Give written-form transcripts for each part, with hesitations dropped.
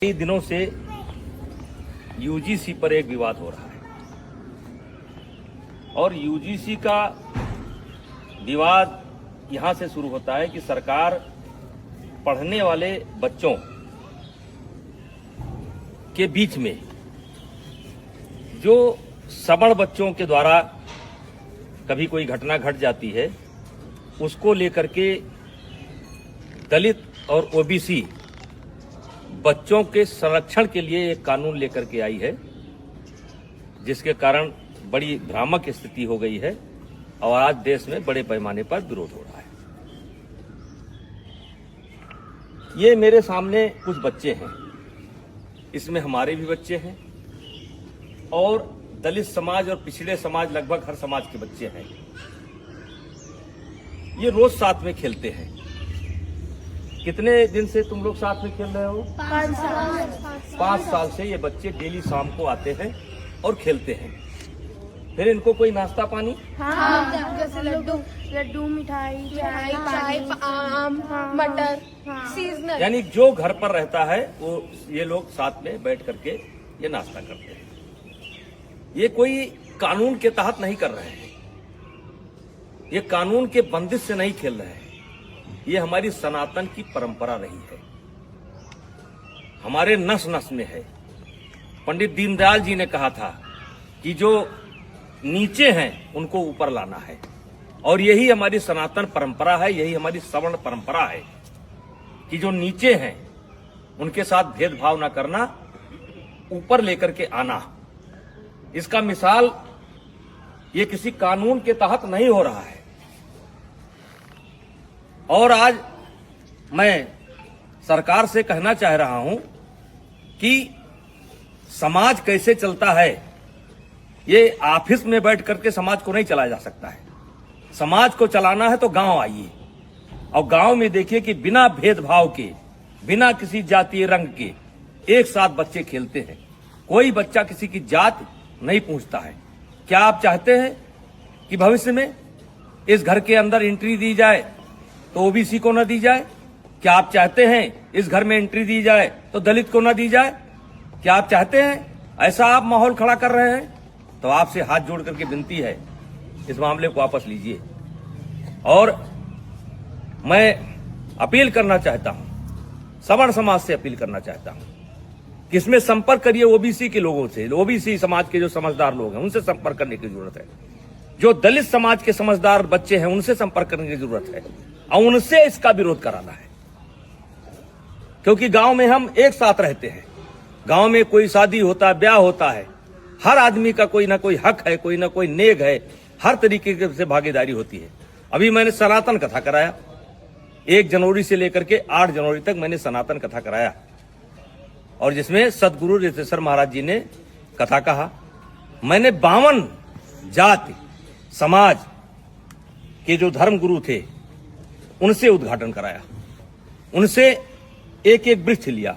कई दिनों से यूजीसी पर एक विवाद हो रहा है और यूजीसी का विवाद यहां से शुरू होता है कि सरकार पढ़ने वाले बच्चों के बीच में जो सवर्ण बच्चों के द्वारा कभी कोई घटना घट जाती है उसको लेकर के दलित और ओबीसी बच्चों के संरक्षण के लिए एक कानून लेकर के आई है, जिसके कारण बड़ी भ्रामक स्थिति हो गई है और आज देश में बड़े पैमाने पर विरोध हो रहा है। ये मेरे सामने कुछ बच्चे हैं, इसमें हमारे भी बच्चे हैं और दलित समाज और पिछड़े समाज लगभग हर समाज के बच्चे हैं। ये रोज साथ में खेलते हैं। कितने दिन से तुम लोग साथ में खेल रहे हो? 5 साल। 5 साल से ये बच्चे डेली शाम को आते हैं और खेलते हैं। फिर इनको कोई नाश्ता पानी? हाँ, जैसे लड्डू, मिठाई, चाय, आम, मटर, सीजनल। यानी जो घर पर रहता है वो ये लोग साथ में बैठ करके ये नाश्ता करते हैं। ये कोई कानून के तहत नहीं कर रहे हैं, ये कानून के बंदिश से नहीं खेल रहे हैं। ये हमारी सनातन की परंपरा रही है, हमारे नस नस में है। पंडित दीनदयाल जी ने कहा था कि जो नीचे हैं उनको ऊपर लाना है और यही हमारी सनातन परंपरा है, यही हमारी सवर्ण परंपरा है कि जो नीचे हैं उनके साथ भेदभाव न करना, ऊपर लेकर के आना। इसका मिसाल ये किसी कानून के तहत नहीं हो रहा है। और आज मैं सरकार से कहना चाह रहा हूं कि समाज कैसे चलता है, ये ऑफिस में बैठ करके समाज को नहीं चलाया जा सकता है। समाज को चलाना है तो गांव आइए और गांव में देखिए कि बिना भेदभाव के, बिना किसी जातीय रंग के एक साथ बच्चे खेलते हैं। कोई बच्चा किसी की जात नहीं पूछता है। क्या आप चाहते हैं कि भविष्य में इस घर के अंदर एंट्री दी जाए तो ओबीसी को न दी जाए? क्या आप चाहते हैं इस घर में एंट्री दी जाए तो दलित को न दी जाए? क्या आप चाहते हैं ऐसा आप माहौल खड़ा कर रहे हैं? तो आपसे हाथ जोड़ करके विनती है, इस मामले को वापस लीजिए। और मैं अपील करना चाहता हूं, सवर्ण समाज से अपील करना चाहता हूं कि इसमें संपर्क करिए ओबीसी के लोगों से। ओबीसी समाज के जो समझदार लोग हैं उनसे संपर्क करने की जरूरत है। जो दलित समाज के समझदार बच्चे हैं उनसे संपर्क करने की जरूरत है और उनसे इसका विरोध कराना है, क्योंकि गांव में हम एक साथ रहते हैं। गांव में कोई शादी होता है, ब्याह होता है, हर आदमी का कोई ना कोई हक है, कोई ना कोई नेग है, हर तरीके से भागीदारी होती है। अभी मैंने सनातन कथा कराया, 1 जनवरी से लेकर के 8 जनवरी तक मैंने सनातन कथा कराया और जिसमें सदगुरु रितेश्वर महाराज जी ने कथा कहा। मैंने 52 जाति समाज के जो धर्म गुरु थे उनसे उद्घाटन कराया, उनसे एक एक वृक्ष लिया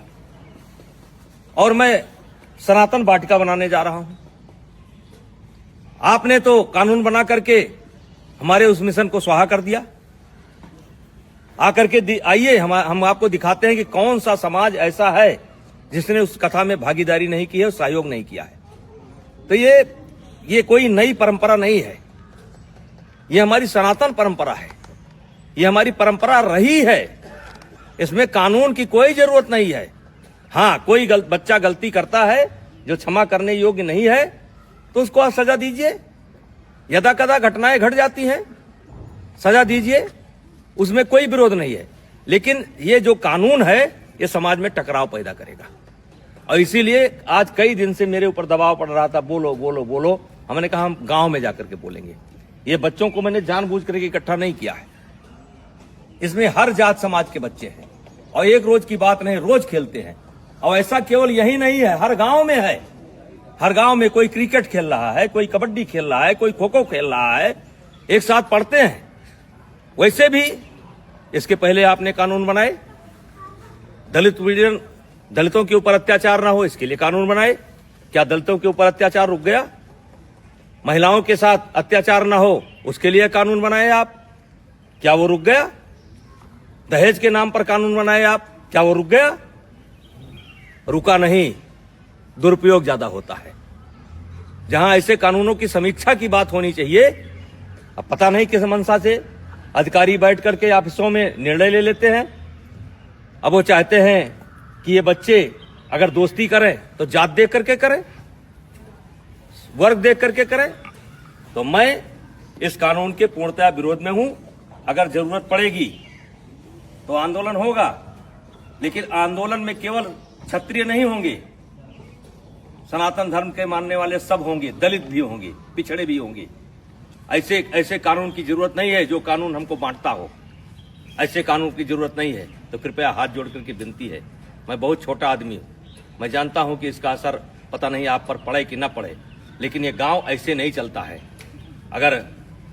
और मैं सनातन वाटिका बनाने जा रहा हूं। आपने तो कानून बना करके हमारे उस मिशन को स्वाहा कर दिया। आकर के आइए, हम आपको दिखाते हैं कि कौन सा समाज ऐसा है जिसने उस कथा में भागीदारी नहीं की है और सहयोग नहीं किया है। तो ये कोई नई परंपरा नहीं है, ये हमारी सनातन परंपरा है, ये हमारी परंपरा रही है। इसमें कानून की कोई जरूरत नहीं है। हाँ, कोई बच्चा गलती करता है जो क्षमा करने योग्य नहीं है तो उसको आप सजा दीजिए। यदा कदा घटनाएं घट जाती हैं, सजा दीजिए, उसमें कोई विरोध नहीं है। लेकिन ये जो कानून है ये समाज में टकराव पैदा करेगा और इसीलिए आज कई दिन से मेरे ऊपर दबाव पड़ रहा था, बोलो बोलो बोलो। हमने कहा हम गांव में जाकर के बोलेंगे। ये बच्चों को मैंने जानबूझ करके इकट्ठा नहीं किया है, इसमें हर जात समाज के बच्चे हैं और एक रोज की बात नहीं, रोज खेलते हैं। और ऐसा केवल यही नहीं है, हर गांव में है। हर गांव में कोई क्रिकेट खेल रहा है, कोई कबड्डी खेल रहा है, कोई खो खो खेल रहा है, एक साथ पढ़ते हैं। वैसे भी इसके पहले आपने कानून बनाए, दलितों के ऊपर अत्याचार ना हो इसके लिए कानून बनाए। क्या दलितों के ऊपर अत्याचार रुक गया? महिलाओं के साथ अत्याचार ना हो उसके लिए कानून बनाए आप, क्या वो रुक गया? दहेज के नाम पर कानून बनाए आप, क्या वो रुक गया? रुका नहीं, दुरुपयोग ज्यादा होता है। जहां ऐसे कानूनों की समीक्षा की बात होनी चाहिए, अब पता नहीं किस मंशा से अधिकारी बैठ करके ऑफिसों में निर्णय ले लेते हैं। अब वो चाहते हैं कि ये बच्चे अगर दोस्ती करें तो जात देख करके करें, वर्ग देख करके करें। तो मैं इस कानून के पूर्णतः विरोध में हूं। अगर जरूरत पड़ेगी तो आंदोलन होगा, लेकिन आंदोलन में केवल क्षत्रिय नहीं होंगे, सनातन धर्म के मानने वाले सब होंगे, दलित भी होंगे, पिछड़े भी होंगे। ऐसे कानून की जरूरत नहीं है जो कानून हमको बांटता हो। ऐसे कानून की जरूरत नहीं है। तो कृपया हाथ जोड़ करके विनती है, मैं बहुत छोटा आदमी हूं, मैं जानता हूं कि इसका असर पता नहीं आप पर पड़े कि ना पड़े, लेकिन ये गांव ऐसे नहीं चलता है। अगर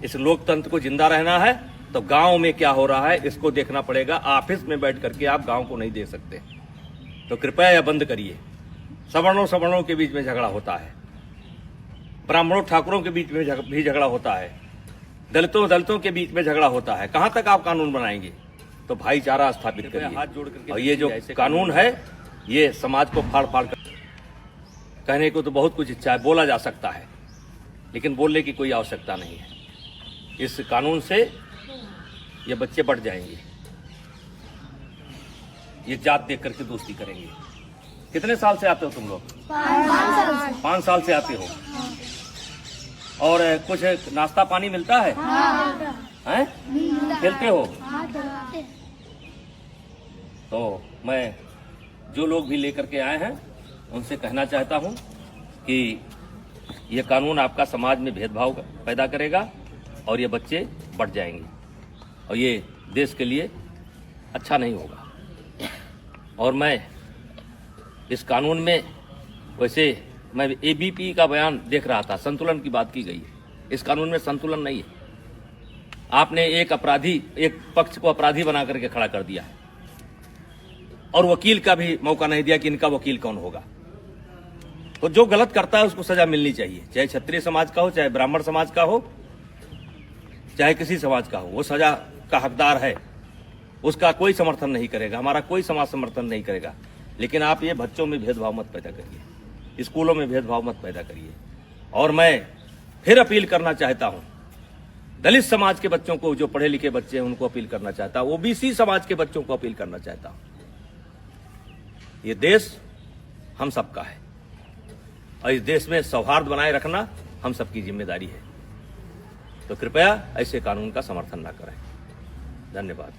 इस लोकतंत्र को जिंदा रहना है तो गांव में क्या हो रहा है इसको देखना पड़ेगा। ऑफिस में बैठ करके आप गांव को नहीं देख सकते। तो कृपया यह बंद करिए। सवर्णों के बीच में झगड़ा होता है, ब्राह्मणों ठाकुरों के बीच में भी झगड़ा होता है, दलितों के बीच में झगड़ा होता है। कहां तक आप कानून बनाएंगे? तो भाईचारा स्थापित करिए। हाथ जोड़ करके, और ये जो कानून है ये समाज को फाड़ फाड़ कर, कहने को तो बहुत कुछ इच्छा है, बोला जा सकता है, लेकिन बोलने की कोई आवश्यकता नहीं है। इस कानून से ये बच्चे बढ़ जाएंगे, ये जात देख करके दोस्ती करेंगे। कितने साल से आते हो तुम लोग? 5 साल से आते हो। और कुछ नाश्ता पानी मिलता है? हैं? खेलते हो? तो मैं जो लोग भी लेकर के आए हैं उनसे कहना चाहता हूं कि ये कानून आपका समाज में भेदभाव पैदा करेगा और ये बच्चे बढ़ जाएंगे और ये देश के लिए अच्छा नहीं होगा। और मैं इस कानून में, वैसे मैं एबीपी का बयान देख रहा था, संतुलन की बात की गई है। इस कानून में संतुलन नहीं है। आपने एक पक्ष को अपराधी बना करके खड़ा कर दिया है और वकील का भी मौका नहीं दिया कि इनका वकील कौन होगा। तो जो गलत करता है उसको सजा मिलनी चाहिए, चाहे क्षत्रिय समाज का हो, चाहे ब्राह्मण समाज का हो, चाहे किसी समाज का हो, वो सजा का हकदार है। उसका कोई समर्थन नहीं करेगा, हमारा कोई समाज समर्थन नहीं करेगा। लेकिन आप ये बच्चों में भेदभाव मत पैदा करिए, स्कूलों में भेदभाव मत पैदा करिए। और मैं फिर अपील करना चाहता हूं दलित समाज के बच्चों को, जो पढ़े लिखे बच्चे हैं उनको अपील करना चाहता हूं, ओबीसी समाज के बच्चों को अपील करना चाहता हूं। ये देश हम सबका है और इस देश में सौहार्द बनाए रखना हम सबकी जिम्मेदारी है। तो कृपया ऐसे कानून का समर्थन न करें। धन्यवाद।